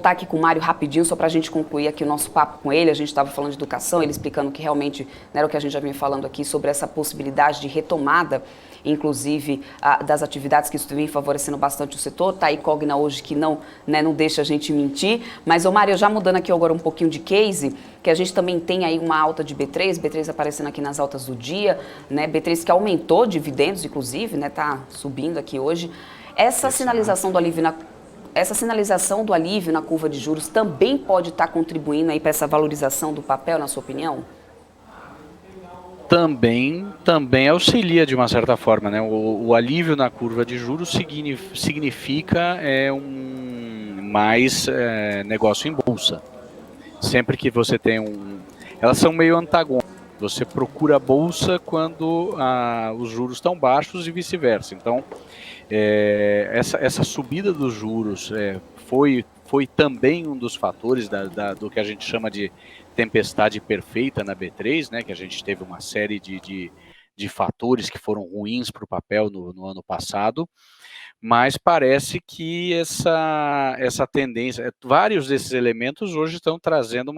Tá aqui com o Mário rapidinho, só para a gente concluir aqui o nosso papo com ele. A gente estava falando de educação, ele explicando que realmente não era o que a gente já vinha falando aqui sobre essa possibilidade de retomada, inclusive das atividades, que isso vem favorecendo bastante o setor. Tá aí Cogna hoje que não, né, não deixa a gente mentir. Mas, ô Mário, já mudando aqui agora um pouquinho de case, que a gente também tem aí uma alta de B3 aparecendo aqui nas altas do dia, né? B3 que aumentou dividendos, inclusive, né? Tá subindo aqui hoje. Essa sinalização do alívio na curva de juros também pode estar contribuindo aí para essa valorização do papel, na sua opinião? Também auxilia de uma certa forma, né? O alívio na curva de juros significa mais negócio em bolsa. Sempre que você tem elas são meio antagônicas. Você procura a bolsa quando os juros estão baixos e vice-versa. Então, essa subida dos juros foi também um dos fatores do que a gente chama de tempestade perfeita na B3, né, que a gente teve uma série de fatores que foram ruins para o papel no ano passado, mas parece que essa tendência, vários desses elementos hoje estão trazendo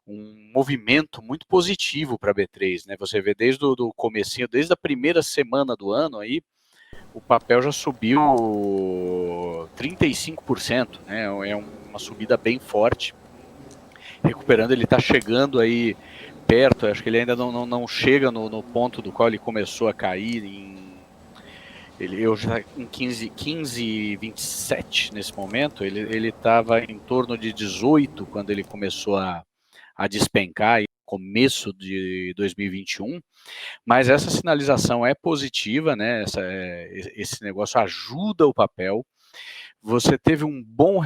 um movimento muito positivo para a B3, né? Você vê desde o comecinho, desde a primeira semana do ano aí, o papel já subiu 35%, né? É uma subida bem forte. Recuperando, ele está chegando aí perto, acho que ele ainda não chega no ponto do qual ele começou a cair eu já em 15,27 nesse momento, ele estava em torno de 18 quando ele começou a despencar, no começo de 2021, mas essa sinalização é positiva, né? Esse negócio ajuda o papel. Você teve um bom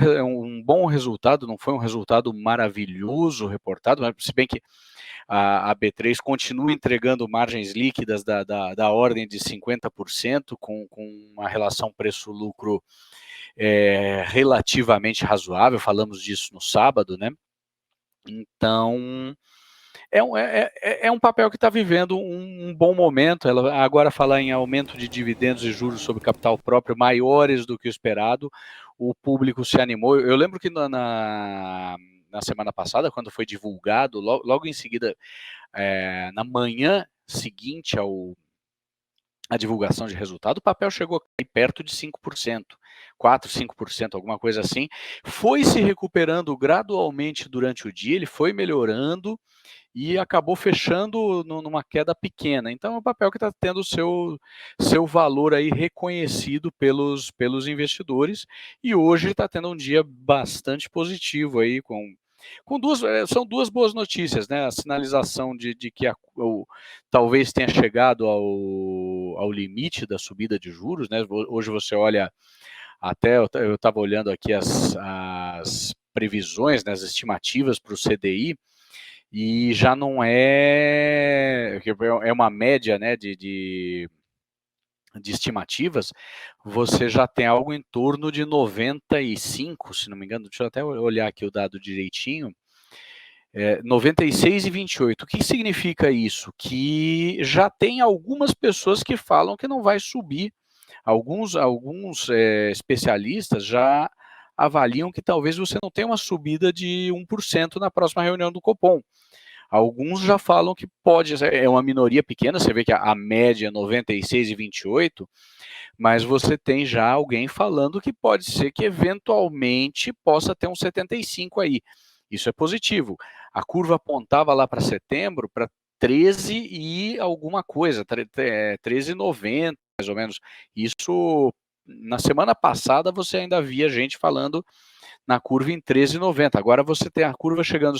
resultado, não foi um resultado maravilhoso reportado, mas se bem que a B3 continua entregando margens líquidas da ordem de 50%, com uma relação preço-lucro relativamente razoável, falamos disso no sábado, né? Então, é um papel que está vivendo um bom momento. Ela agora falar em aumento de dividendos e juros sobre capital próprio maiores do que o esperado, o público se animou. Eu lembro que na semana passada, quando foi divulgado, logo em seguida, na manhã seguinte a divulgação de resultado, o papel chegou a cair perto de 5%, 4%, 5%, alguma coisa assim. Foi se recuperando gradualmente durante o dia, ele foi melhorando e acabou fechando numa queda pequena. Então é um papel que está tendo seu valor aí reconhecido pelos investidores, e hoje está tendo um dia bastante positivo aí, são duas boas notícias, né? A sinalização de que talvez tenha chegado ao limite da subida de juros, né? Hoje você olha, até eu estava olhando aqui as previsões, né, as estimativas para o CDI, e já não é uma média, né, de estimativas, você já tem algo em torno de 95, se não me engano, deixa eu até olhar aqui o dado direitinho, 96,28. O que significa isso? Que já tem algumas pessoas que falam que não vai subir. Alguns especialistas já avaliam que talvez você não tenha uma subida de 1% na próxima reunião do Copom. Alguns já falam que pode, é uma minoria pequena, você vê que a média é 96,28, mas você tem já alguém falando que pode ser que eventualmente possa ter um 75 aí. Isso é positivo. A curva apontava lá para setembro para 13 e alguma coisa, 13,90 mais ou menos. Isso, na semana passada você ainda via gente falando na curva em 13,90. Agora você tem a curva chegando,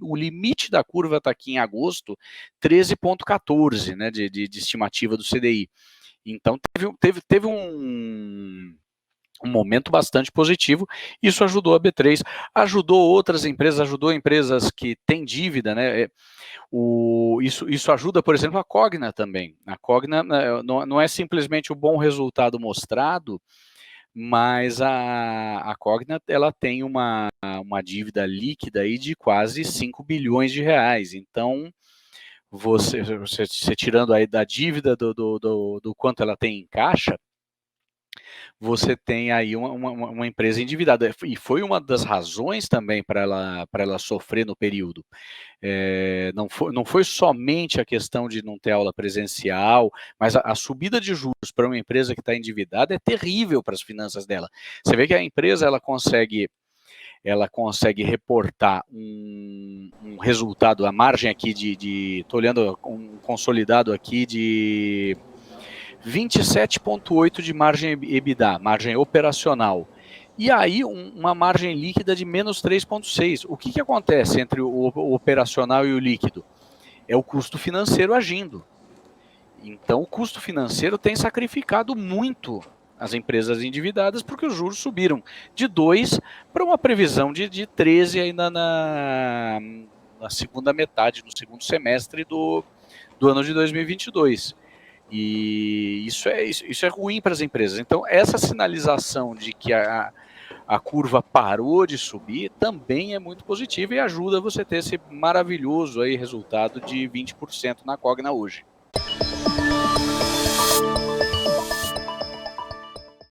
o limite da curva está aqui em agosto, 13,14, né, de estimativa do CDI. Então teve um momento bastante positivo. Isso ajudou a B3, ajudou outras empresas, ajudou empresas que têm dívida, né? Isso ajuda, por exemplo, a Cogna também. A Cogna não é simplesmente o bom resultado mostrado, mas a Cogna, ela tem uma dívida líquida aí de quase 5 bilhões de reais. Então, você tirando aí da dívida do quanto ela tem em caixa, você tem aí uma empresa endividada. E foi uma das razões também para ela sofrer no período. Não foi somente a questão de não ter aula presencial, mas a subida de juros para uma empresa que está endividada é terrível para as finanças dela. Você vê que a empresa ela consegue reportar um resultado, a margem aqui estou olhando um consolidado aqui de 27,8 de margem EBITDA, margem operacional. E aí uma margem líquida de menos 3,6. O que acontece entre o operacional e o líquido? É o custo financeiro agindo. Então o custo financeiro tem sacrificado muito as empresas endividadas porque os juros subiram de 2 para uma previsão de 13 ainda na segunda metade, no segundo semestre do ano de 2022. E isso é ruim para as empresas. Então, essa sinalização de que a curva parou de subir também é muito positiva e ajuda você a ter esse maravilhoso aí resultado de 20% na Cogna hoje.